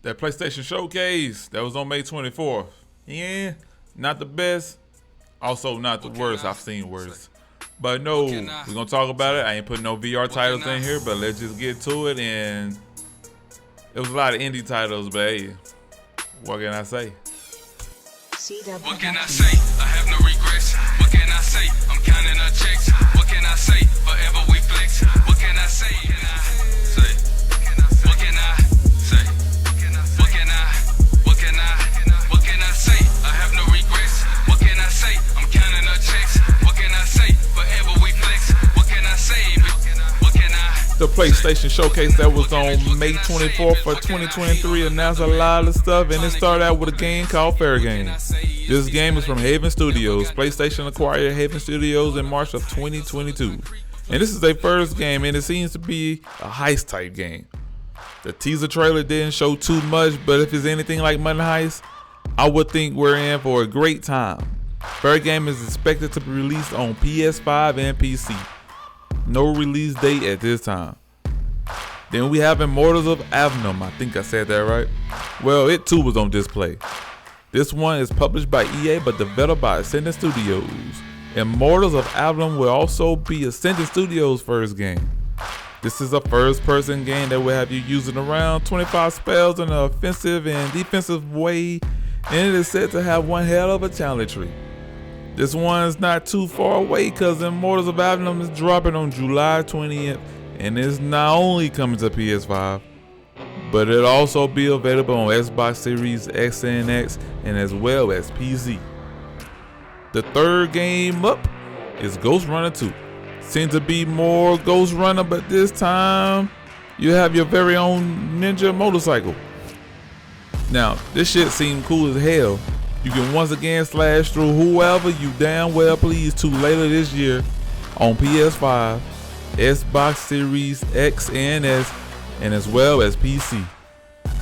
That PlayStation Showcase that was on May 24th. Yeah, not the best. Also, not the worst. I've seen worse. But no, we're gonna talk about it. I ain't putting no VR titles in here, but let's just get to it. And it was a lot of indie titles, but hey, what can I say? What can I say? I have no regrets. What can I say? I'm counting our checks. What can I say? Forever we flex. What can I say? What can I say? What can I say? I have no regrets. What can I say? I'm counting our checks. What can I say? Forever we flex. What can I say? What can I? The PlayStation Showcase that was on May 24th for 2023 announced a lot of stuff, and it started out with a game called Fair Game. This game is from Haven Studios. PlayStation acquired Haven Studios in March of 2022. And this is their first game, and it seems to be a heist type game. The teaser trailer didn't show too much, but if it's anything like Money Heist, I would think we're in for a great time. Fair Game is expected to be released on PS5 and PC. No release date at this time. Then we have Immortals of Aveum. I think I said that right. Well, it too was on display. This one is published by EA but developed by Ascendant Studios. Immortals of Aveum will also be Ascendant Studios' first game. This is a first-person game that will have you using around 25 spells in an offensive and defensive way, and it is said to have one hell of a challenge tree. This one's not too far away because Immortals of Aveum is dropping on July 20th, and it's not only coming to PS5, but it'll also be available on Xbox Series X and X and as well as PC. The third game up is Ghost Runner 2. Seems to be more Ghost Runner, but this time you have your very own ninja motorcycle. Now, this shit seemed cool as hell. You can once again slash through whoever you damn well please to later this year on PS5, Xbox Series X and S, and as well as PC.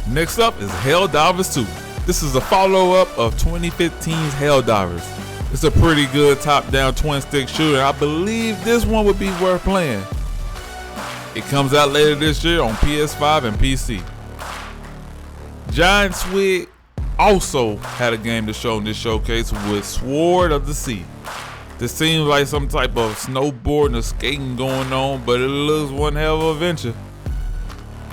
Next up is Helldivers 2. This is a follow-up of 2015's Helldivers. It's a pretty good top-down twin-stick shooter. I believe this one would be worth playing. It comes out later this year on PS5 and PC. Giant Swig also had a game to show in this showcase with Sword of the Sea. This seems like some type of snowboarding or skating going on, but it looks one hell of an adventure.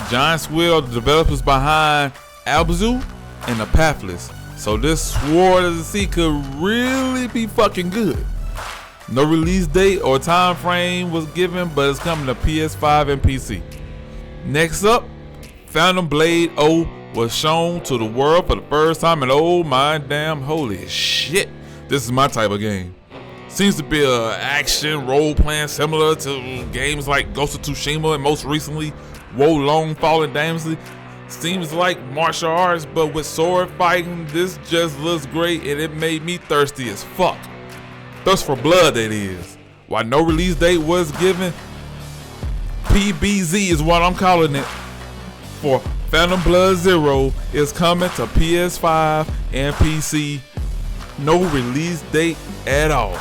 Giant Swig are the developers behind Abzu and The Pathless, so this Sword of the Sea could really be fucking good. No release date or time frame was given, but it's coming to PS5 and PC. Next up, Phantom Blade O was shown to the world for the first time, and oh my damn holy shit, this is my type of game. Seems to be a action role playing similar to games like Ghost of Tsushima and most recently Wolong Fallen Dynasty. Seems like martial arts but with sword fighting. This just looks great and it made me thirsty as fuck. Thirst for blood, that is. While no release date was given, PBZ is what I'm calling it for Phantom Blood Zero is coming to PS5 and PC. No release date at all.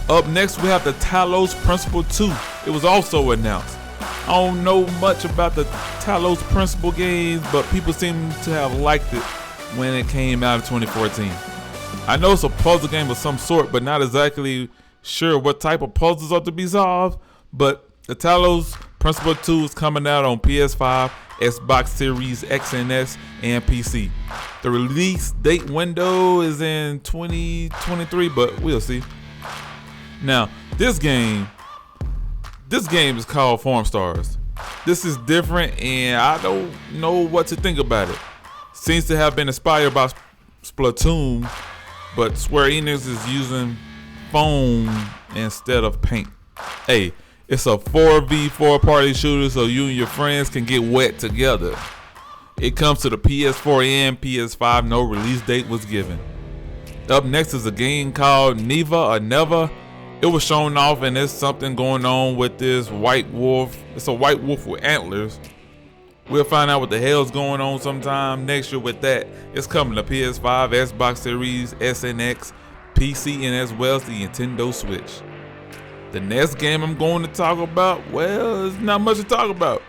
Up next we have the Talos Principle 2. It was also announced. I don't know much about the Talos Principle games, but people seem to have liked it when it came out in 2014. I know it's a puzzle game of some sort, but not exactly sure what type of puzzles are to be solved. But the Talos Principle 2 is coming out on PS5, Xbox Series X and S, and PC. The release date window is in 2023, but we'll see. Now, this game is called Farm Stars. This is different, and I don't know what to think about it. Seems to have been inspired by Splatoon, but Square Enix is using foam instead of paint. Hey, it's a 4v4 party shooter, so you and your friends can get wet together. It comes to the PS4 and PS5. No release date was given. Up next is a game called Neva or Never. It was shown off, and there's something going on with this white wolf. It's a white wolf with antlers. We'll find out what the hell's going on sometime next year with that. It's coming to PS5, Xbox Series S and X, PC, and as well as the Nintendo Switch. The next game I'm going to talk about, well, there's not much to talk about.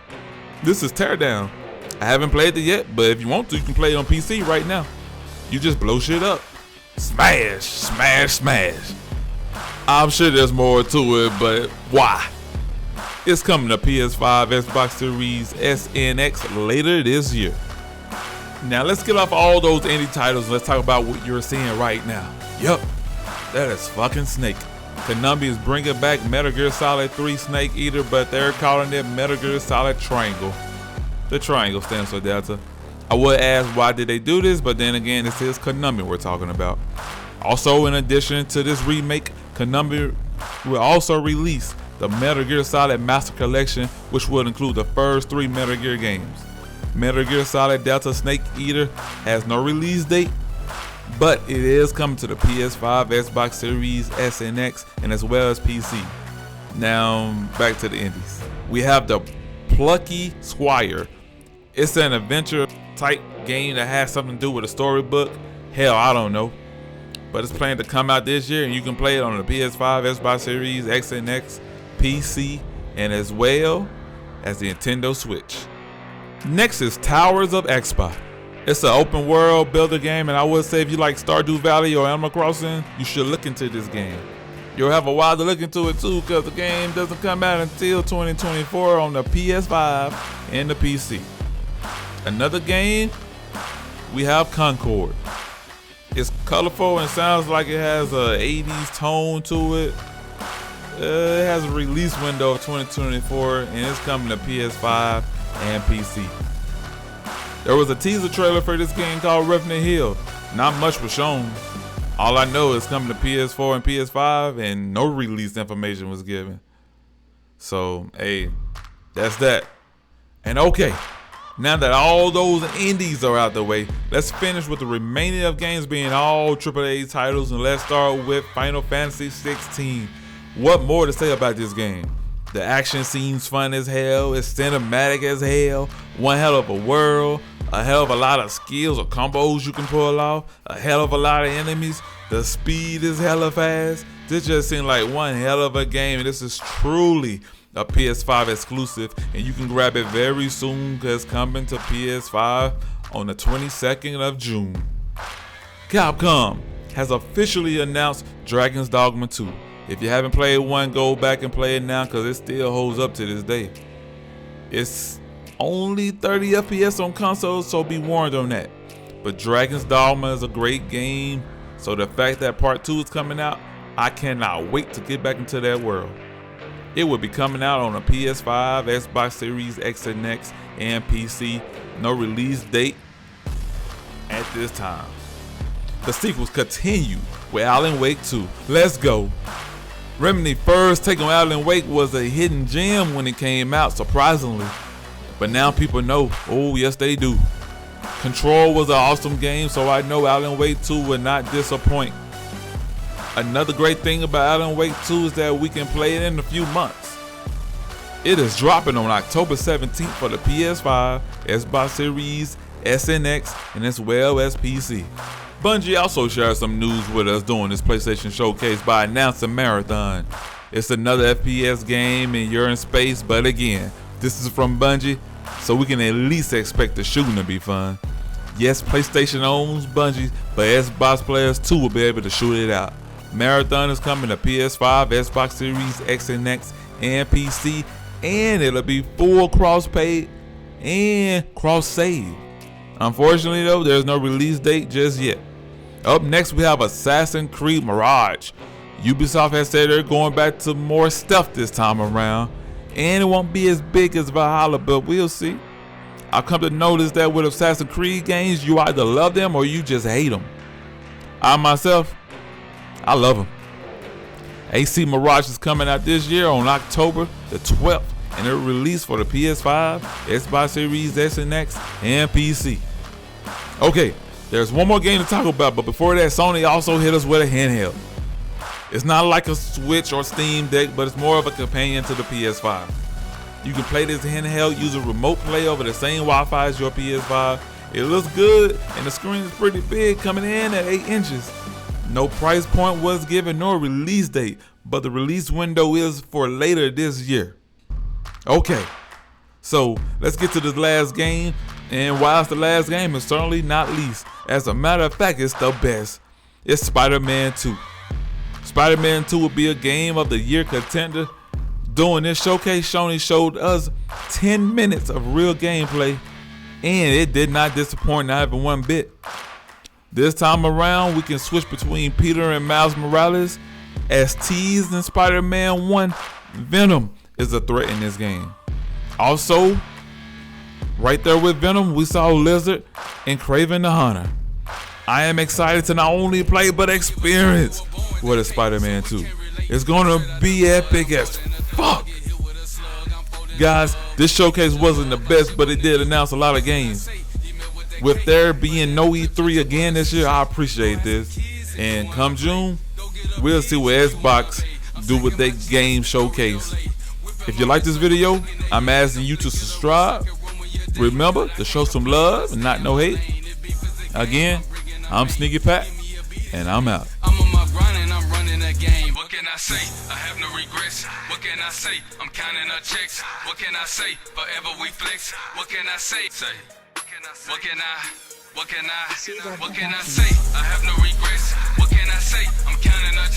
This is Teardown. I haven't played it yet, but if you want to, you can play it on PC right now. You just blow shit up. Smash, smash, smash. I'm sure there's more to it, but why? It's coming to PS5, Xbox Series S and X later this year. Now let's get off all those indie titles and let's talk about what you're seeing right now. Yup, that is fucking Snake. Konami is bringing back Metal Gear Solid 3 Snake Eater, but they're calling it Metal Gear Solid Triangle. The triangle stands for Delta. I would ask why did they do this, but then again, this is Konami we're talking about. Also, in addition to this remake, Konami will also release the Metal Gear Solid Master Collection, which will include the first 3 Metal Gear games. Metal Gear Solid Delta Snake Eater has no release date, but it is coming to the PS5, Xbox Series S and X, and as well as PC. Now, back to the indies. We have the Plucky Squire. It's an adventure type game that has something to do with a storybook. Hell, I don't know. But it's planned to come out this year, and you can play it on the PS5, Xbox Series X and X, PC, and as well as the Nintendo Switch. Next is Towers of Expa. It's an open world builder game, and I would say if you like Stardew Valley or Animal Crossing, you should look into this game. You'll have a while to look into it too, because the game doesn't come out until 2024 on the PS5 and the PC. Another game, we have Concord. It's colorful and sounds like it has a 80s tone to it. It has a release window of 2024, and it's coming to PS5 and PC. There was a teaser trailer for this game called Revenant Hill. Not much was shown. All I know is coming to PS4 and PS5, and no release information was given. So, hey, that's that. And okay, now that all those indies are out the way, let's finish with the remaining of games being all AAA titles, and let's start with Final Fantasy 16. What more to say about this game? The action seems fun as hell, it's cinematic as hell, one hell of a world, a hell of a lot of skills or combos you can pull off, a hell of a lot of enemies, the speed is hella fast. This just seemed like one hell of a game, and this is truly a PS5 exclusive, and you can grab it very soon because it's coming to PS5 on the 22nd of June. Capcom has officially announced Dragon's Dogma 2. If you haven't played one, go back and play it now because it still holds up to this day. It's only 30 FPS on consoles, so be warned on that. But Dragon's Dogma is a great game, so the fact that part 2 is coming out, I cannot wait to get back into that world. It will be coming out on a PS5, Xbox Series X and X, and PC. No release date at this time. The sequels continue with Alan Wake 2. Let's go. Remedy first take on Alan Wake was a hidden gem when it came out, surprisingly. But now people know, oh yes they do. Control was an awesome game, so I know Alan Wake 2 will not disappoint. Another great thing about Alan Wake 2 is that we can play it in a few months. It is dropping on October 17th for the PS5, Xbox Series, S and X, and as well as PC. Bungie also shared some news with us during this PlayStation showcase by announcing Marathon. It's another FPS game and you're in space, but again, this is from Bungie, so we can at least expect the shooting to be fun. Yes, PlayStation owns Bungie, but Xbox players too will be able to shoot it out. Marathon is coming to PS5, Xbox Series X and X, and PC, and it'll be full cross-pay and cross-save. Unfortunately though, there's no release date just yet. Up next we have Assassin's Creed Mirage. Ubisoft has said they're going back to more stuff this time around, and it won't be as big as Valhalla, but we'll see. I've come to notice that with Assassin's Creed games, you either love them or you just hate them. I myself, I love them. AC Mirage is coming out this year on October the 12th, and it'll release for the PS5, Xbox Series S and X, and PC. Okay, there's one more game to talk about, but before that, Sony also hit us with a handheld. It's not like a Switch or Steam Deck, but it's more of a companion to the PS5. You can play this handheld using remote play over the same Wi-Fi as your PS5. It looks good, and the screen is pretty big, coming in at 8 inches. No price point was given nor release date, but the release window is for later this year. Okay, so let's get to this last game. And whilst the last game is certainly not least, as a matter of fact, it's the best. It's Spider-Man 2. Spider-Man 2 will be a game of the year contender. During this showcase, Sony showed us 10 minutes of real gameplay, and it did not disappoint, not even one bit. This time around, we can switch between Peter and Miles Morales. As teased in Spider-Man 1, Venom is a threat in this game. Also, right there with Venom, we saw Lizard and Kraven the Hunter. I am excited to not only play, but experience what is Spider-Man 2. It's gonna be epic as fuck. Guys, this showcase wasn't the best, but it did announce a lot of games. With there being no E3 again this year, I appreciate this. And come June, we'll see what Xbox do with their game showcase. If you like this video, I'm asking you to subscribe. Remember to show some love and not no hate. Again, I'm Sneaky Pat, and I'm out. I'm on my grind and I'm running a game. What can I say? I have no regrets. What can I say? I'm counting our checks. What can I say? Forever we flex. What can I say? What can I say? I have no regrets. What can I say? I'm counting our checks.